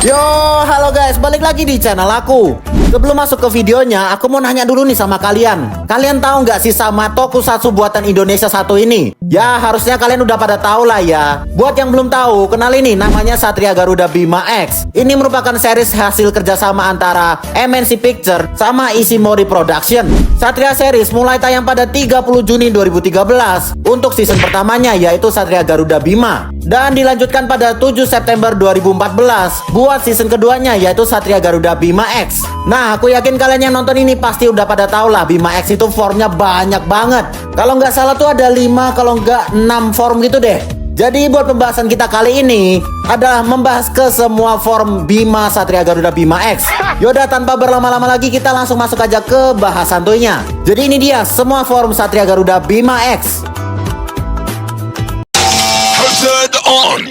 Yo, halo guys, balik lagi di channel aku. Sebelum masuk ke videonya, aku mau nanya dulu nih sama kalian. Kalian tahu nggak sih sama Tokusatsu buatan Indonesia satu ini? Ya, harusnya kalian udah pada tahu lah ya. Buat yang belum tahu, kenal ini namanya Satria Garuda Bima X. Ini merupakan series hasil kerjasama antara MNC Picture sama Ishimori Production. Satria series mulai tayang pada 30 Juni 2013 untuk season pertamanya, yaitu Satria Garuda Bima. Dan dilanjutkan pada 7 September 2014 buat season keduanya, yaitu Satria Garuda Bima X. Nah, aku yakin kalian yang nonton ini pasti udah pada tahu lah, Bima X itu formnya banyak banget. Kalau nggak salah tuh ada 5, kalau nggak 6 form gitu deh. Jadi buat pembahasan kita kali ini adalah membahas ke semua form Bima Satria Garuda Bima X. Yaudah, tanpa berlama-lama lagi kita langsung masuk aja ke bahas santuinya. Jadi ini dia semua form Satria Garuda Bima X. Hazard on.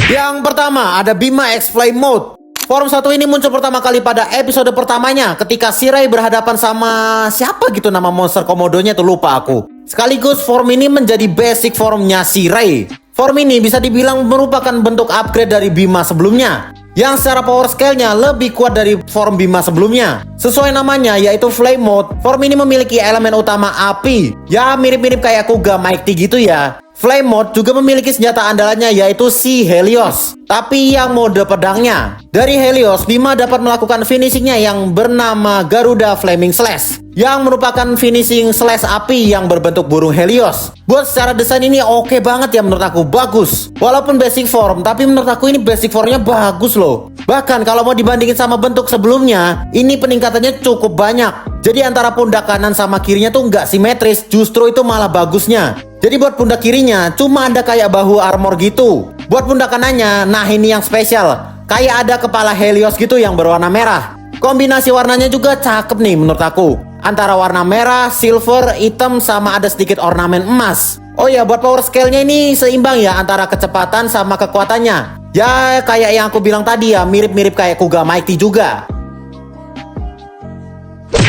Yang pertama ada Bima X Flame Mode. Form satu ini muncul pertama kali pada episode pertamanya ketika Shirai berhadapan sama siapa gitu nama monster komodonya tuh, lupa aku. Sekaligus form ini menjadi basic formnya Shirai. Form ini bisa dibilang merupakan bentuk upgrade dari Bima sebelumnya, yang secara power scale-nya lebih kuat dari form Bima sebelumnya. Sesuai namanya yaitu Flame Mode, form ini memiliki elemen utama api. Ya mirip-mirip kayak Kuga Mighty gitu ya. Flame Mode juga memiliki senjata andalannya yaitu si Helios, tapi yang mode pedangnya. Dari Helios, Bima dapat melakukan finishingnya yang bernama Garuda Flaming Slash, yang merupakan finishing slash api yang berbentuk burung Helios. Buat secara desain ini oke banget ya, menurut aku bagus. Walaupun basic form, tapi menurut aku ini basic formnya bagus loh. Bahkan kalau mau dibandingin sama bentuk sebelumnya, ini peningkatannya cukup banyak. Jadi antara pundak kanan sama kirinya tuh nggak simetris, justru itu malah bagusnya. Jadi buat pundak kirinya cuma ada kayak bahu armor gitu. Buat pundak kanannya, nah ini yang spesial, kayak ada kepala Helios gitu yang berwarna merah. Kombinasi warnanya juga cakep nih menurut aku, antara warna merah, silver, hitam, sama ada sedikit ornamen emas. Oh ya, buat power scale-nya ini seimbang ya antara kecepatan sama kekuatannya. Ya kayak yang aku bilang tadi ya, mirip-mirip kayak Kuga Mighty juga.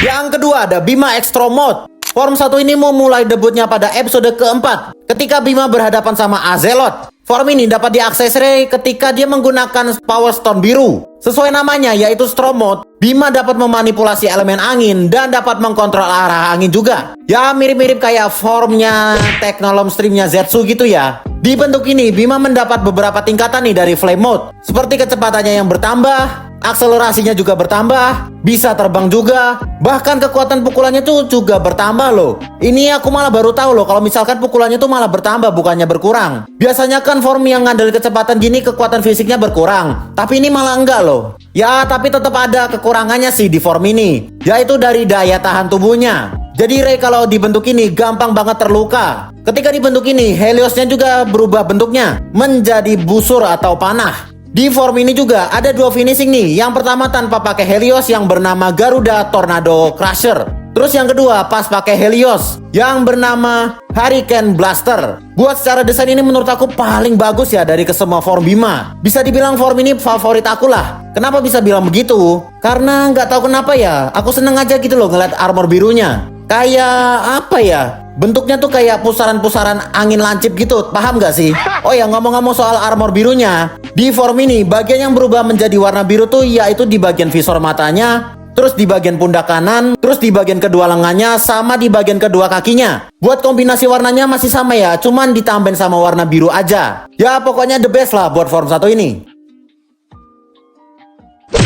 Yang kedua ada Bima Extra Mode. Form satu ini memulai debutnya pada episode keempat ketika Bima berhadapan sama Azeloth. Form ini dapat diakses Rey ketika dia menggunakan Power Stone biru. Sesuai namanya yaitu Storm Mode, Bima dapat memanipulasi elemen angin dan dapat mengkontrol arah angin juga. Ya mirip-mirip kayak formnya Technolom Streamnya Zetsu gitu ya. Di bentuk ini Bima mendapat beberapa tingkatan nih dari Flame Mode, seperti kecepatannya yang bertambah, akselerasinya juga bertambah, bisa terbang juga, bahkan kekuatan pukulannya tuh juga bertambah loh. Ini aku malah baru tahu loh kalau misalkan pukulannya tuh malah bertambah bukannya berkurang. Biasanya kan form yang ngandelin kecepatan gini kekuatan fisiknya berkurang, tapi ini malah enggak loh. Ya tapi tetap ada kekurangannya sih di form ini, yaitu dari daya tahan tubuhnya. Jadi Rey kalau dibentuk ini gampang banget terluka. Ketika dibentuk ini, Heliosnya juga berubah bentuknya menjadi busur atau panah. Di form ini juga ada dua finishing nih. Yang pertama tanpa pakai Helios yang bernama Garuda Tornado Crusher. Terus yang kedua pas pakai Helios yang bernama Hurricane Blaster. Buat secara desain ini menurut aku paling bagus ya dari kesemua form Bima. Bisa dibilang form ini favorit aku lah. Kenapa bisa bilang begitu? Karena nggak tahu kenapa ya, aku seneng aja gitu loh ngeliat armor birunya. Kayak apa ya? Bentuknya tuh kayak pusaran-pusaran angin lancip gitu, paham gak sih? Oh ya, ngomong-ngomong soal armor birunya, di form ini bagian yang berubah menjadi warna biru tuh yaitu di bagian visor matanya, terus di bagian pundak kanan, terus di bagian kedua lengannya, sama di bagian kedua kakinya. Buat kombinasi warnanya masih sama ya, cuman ditambahin sama warna biru aja. Ya pokoknya the best lah buat form satu ini.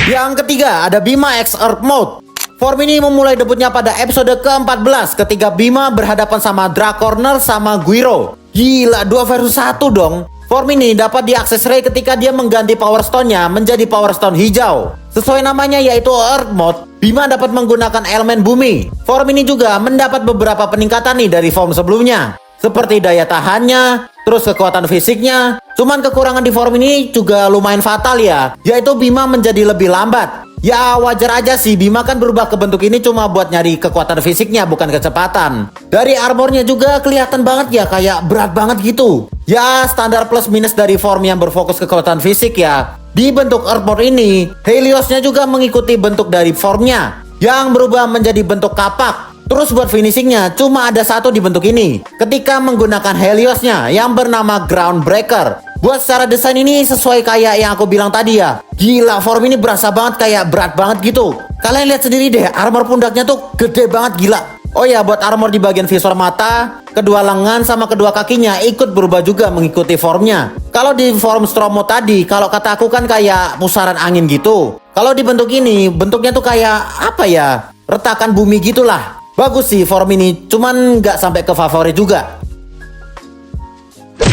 Yang ketiga ada Bima X Earth Mode. Form ini memulai debutnya pada episode ke-14 ketika Bima berhadapan sama Dracorner sama Guiro. Gila, 2 versus 1 dong. Form ini dapat diakses Rey ketika dia mengganti Power Stone-nya menjadi Power Stone hijau. Sesuai namanya yaitu Earth Mode, Bima dapat menggunakan elemen bumi. Form ini juga mendapat beberapa peningkatan nih dari form sebelumnya, seperti daya tahannya, terus kekuatan fisiknya. Cuman kekurangan di form ini juga lumayan fatal ya, yaitu Bima menjadi lebih lambat. Ya wajar aja sih, Bima kan berubah ke bentuk ini cuma buat nyari kekuatan fisiknya bukan kecepatan. Dari armornya juga kelihatan banget ya kayak berat banget gitu. Ya standar plus minus dari form yang berfokus kekuatan fisik ya. Di bentuk Earth Mode ini, Heliosnya juga mengikuti bentuk dari formnya yang berubah menjadi bentuk kapak. Terus buat finishingnya cuma ada satu di bentuk ini ketika menggunakan Heliosnya yang bernama Groundbreaker. Buat secara desain ini sesuai kayak yang aku bilang tadi ya. Gila, form ini berasa banget kayak berat banget gitu. Kalian lihat sendiri deh, armor pundaknya tuh gede banget, gila. Oh ya, buat armor di bagian visor mata, kedua lengan sama kedua kakinya ikut berubah juga mengikuti formnya. Kalau di form Stromo tadi, kalau kata aku kan kayak pusaran angin gitu. Kalau di bentuk ini, bentuknya tuh kayak apa ya, retakan bumi gitulah. Bagus sih form ini, cuman nggak sampai ke favorit juga.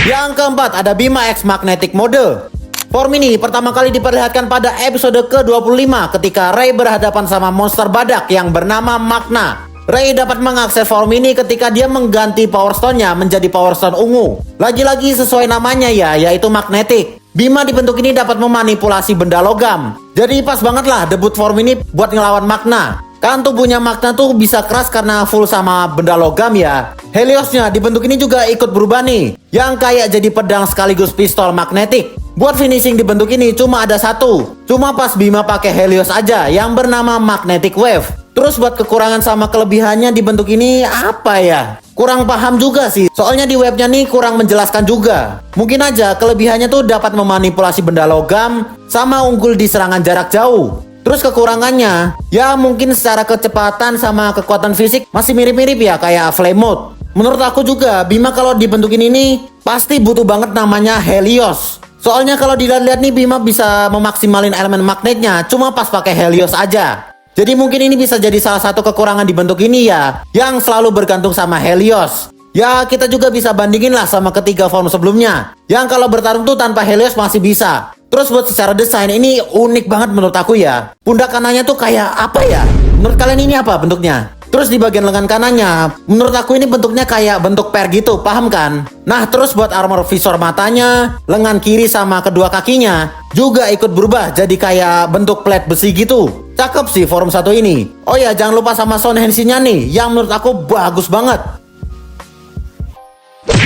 Yang keempat ada Bima X Magnetic Mode. Form ini pertama kali diperlihatkan pada episode ke-25 ketika Ray berhadapan sama monster badak yang bernama Magna. Ray dapat mengakses form ini ketika dia mengganti Power Stone-nya menjadi Power Stone ungu. Lagi-lagi sesuai namanya ya, yaitu magnetic. Bima di bentuk ini dapat memanipulasi benda logam. Jadi pas banget lah debut form ini buat ngelawan Magna. Kan tubuhnya Magna tuh bisa keras karena full sama benda logam ya. Heliosnya di bentuk ini juga ikut berubah nih, yang kayak jadi pedang sekaligus pistol magnetik. Buat finishing di bentuk ini cuma ada satu, cuma pas Bima pakai Helios aja yang bernama Magnetic Wave. Terus buat kekurangan sama kelebihannya di bentuk ini apa ya? Kurang paham juga sih, soalnya di webnya nih kurang menjelaskan juga. Mungkin aja kelebihannya tuh dapat memanipulasi benda logam sama unggul di serangan jarak jauh. Terus kekurangannya, ya mungkin secara kecepatan sama kekuatan fisik masih mirip-mirip ya kayak Flame Mode. Menurut aku juga, Bima kalau dibentukin ini pasti butuh banget namanya Helios. Soalnya kalau dilihat-lihat nih Bima bisa memaksimalin elemen magnetnya cuma pas pakai Helios aja. Jadi mungkin ini bisa jadi salah satu kekurangan di bentuk ini ya, yang selalu bergantung sama Helios. Ya kita juga bisa bandingin lah sama ketiga form sebelumnya, yang kalau bertarung tuh tanpa Helios masih bisa. Terus buat secara desain ini unik banget menurut aku ya. Pundak kanannya tuh kayak apa ya? Menurut kalian ini apa bentuknya? Terus di bagian lengan kanannya, menurut aku ini bentuknya kayak bentuk per gitu, paham kan? Nah terus buat armor visor matanya, lengan kiri sama kedua kakinya juga ikut berubah jadi kayak bentuk plate besi gitu. Cakep sih form satu ini. Oh ya jangan lupa sama sound Henshin-nya nih, yang menurut aku bagus banget.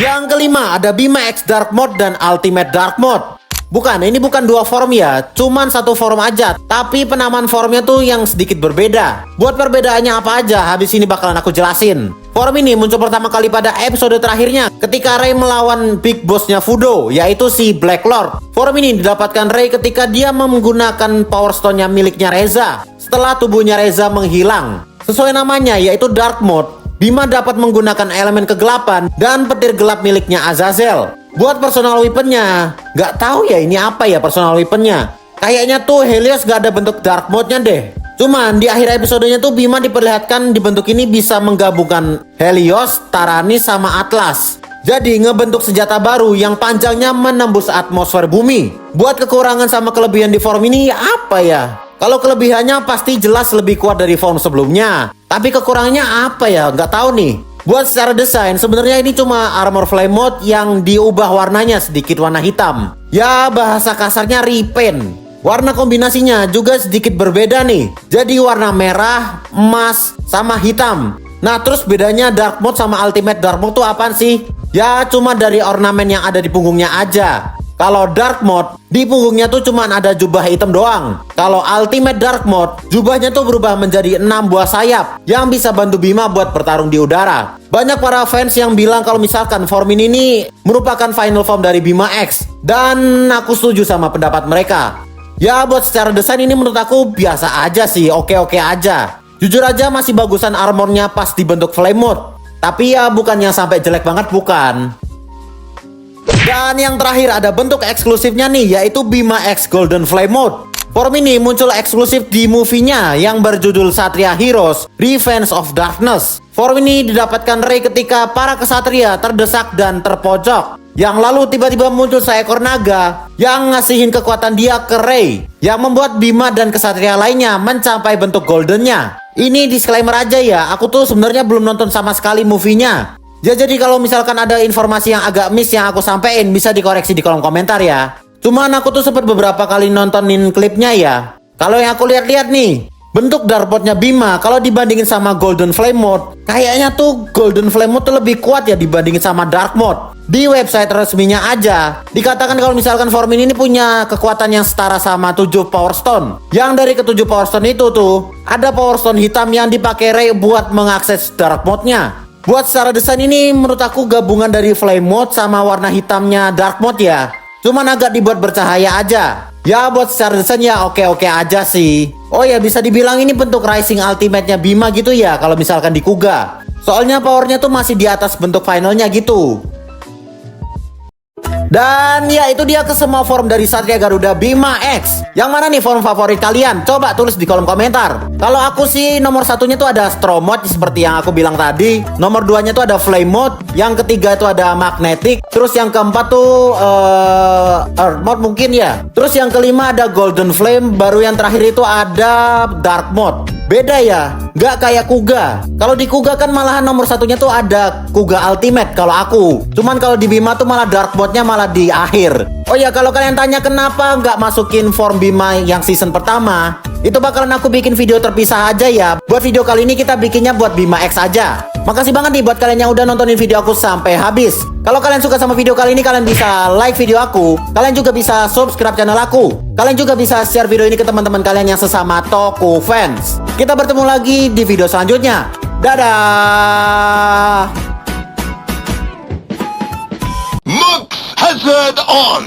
Yang kelima ada Bima X Dark Mode dan Ultimate Dark Mode. Bukan, ini bukan dua form ya, cuman satu form aja. Tapi penamaan formnya tuh yang sedikit berbeda. Buat perbedaannya apa aja, habis ini bakalan aku jelasin. Form ini muncul pertama kali pada episode terakhirnya ketika Ray melawan Big Boss-nya Fudo, yaitu si Black Lord. Form ini didapatkan Ray ketika dia menggunakan Power Stone-nya miliknya Reza setelah tubuhnya Reza menghilang. Sesuai namanya, yaitu Dark Mode, Bima dapat menggunakan elemen kegelapan dan petir gelap miliknya Azazel. Buat personal weaponnya, nggak tahu ya ini apa ya personal weaponnya. Kayaknya tuh Helios nggak ada bentuk dark mode-nya deh. Cuman di akhir episodenya tuh Bima diperlihatkan di bentuk ini bisa menggabungkan Helios, Taranis sama Atlas. Jadi ngebentuk senjata baru yang panjangnya menembus atmosfer bumi. Buat kekurangan sama kelebihan di form ini apa ya? Kalau kelebihannya pasti jelas lebih kuat dari form sebelumnya. Tapi kekurangannya apa ya? Nggak tahu nih. Buat secara desain sebenarnya ini cuma armor flame mode yang diubah warnanya sedikit warna hitam. Ya bahasa kasarnya repaint. Warna kombinasinya juga sedikit berbeda nih. Jadi warna merah, emas, sama hitam. Nah terus bedanya dark mode sama ultimate dark mode tuh apaan sih? Ya cuma dari ornamen yang ada di punggungnya aja. Kalau dark mode, di punggungnya tuh cuma ada jubah hitam doang. Kalau ultimate dark mode, jubahnya tuh berubah menjadi 6 buah sayap yang bisa bantu Bima buat bertarung di udara. Banyak para fans yang bilang kalau misalkan form ini merupakan final form dari Bima X. Dan aku setuju sama pendapat mereka. Ya buat secara desain ini menurut aku biasa aja sih, oke-oke aja. Jujur aja masih bagusan armornya pas dibentuk flame mode. Tapi ya bukan yang sampai jelek banget, bukan. Dan yang terakhir ada bentuk eksklusifnya nih, yaitu Bima X Golden Flame Mode. Form ini muncul eksklusif di movie-nya yang berjudul Satria Heroes Revenge of Darkness. Form ini didapatkan Ray ketika para kesatria terdesak dan terpojok. Yang lalu tiba-tiba muncul seekor naga yang ngasihin kekuatan dia ke Ray, yang membuat Bima dan kesatria lainnya mencapai bentuk goldennya. Ini disclaimer aja ya, aku tuh sebenarnya belum nonton sama sekali movie-nya. Ya jadi kalau misalkan ada informasi yang agak miss yang aku sampein bisa dikoreksi di kolom komentar ya. Cuman aku tuh sempat beberapa kali nontonin klipnya ya. Kalau yang aku lihat-lihat nih, bentuk dark mode-nya Bima kalau dibandingin sama Golden Flame Mode, kayaknya tuh Golden Flame Mode tuh lebih kuat ya dibandingin sama Dark Mode. Di website resminya aja dikatakan kalau misalkan Formin ini punya kekuatan yang setara sama 7 Power Stone. Yang dari ke-7 Power Stone itu tuh ada Power Stone hitam yang dipakai Ray buat mengakses Dark Mode-nya. Buat secara desain ini menurut aku gabungan dari Flame Mode sama warna hitamnya Dark Mode ya. Cuman agak dibuat bercahaya aja. Ya buat secara desain ya oke-oke aja sih. Oh ya bisa dibilang ini bentuk Rising Ultimate-nya Bima gitu ya kalau misalkan di Kuga. Soalnya powernya tuh masih di atas bentuk finalnya gitu. Dan ya itu dia ke semua form dari Satria Garuda Bima X. Yang mana nih form favorit kalian? Coba tulis di kolom komentar. Kalau aku sih nomor satunya tuh ada Strom Mode seperti yang aku bilang tadi. Nomor 2-nya tuh ada Flame Mode. Yang ketiga tuh ada Magnetic. Terus yang keempat tuh Earth Mode mungkin ya. Terus yang kelima ada Golden Flame. Baru yang terakhir itu ada Dark Mode. Beda ya, nggak kayak Kuga. Kalau di Kuga kan malahan nomor satunya tuh ada Kuga Ultimate kalau aku. Cuman kalau di Bima tuh malah Dark Mode-nya malah di akhir. Oh ya, kalau kalian tanya kenapa nggak masukin form Bima yang season pertama, itu bakalan aku bikin video terpisah aja ya. Buat video kali ini kita bikinnya buat Bima X aja. Makasih banget nih buat kalian yang udah nontonin video aku sampai habis. Kalau kalian suka sama video kali ini, kalian bisa like video aku. Kalian juga bisa subscribe channel aku. Kalian juga bisa share video ini ke teman-teman kalian yang sesama Toku fans. Kita bertemu lagi di video selanjutnya. Dadah! Mux Hazard on!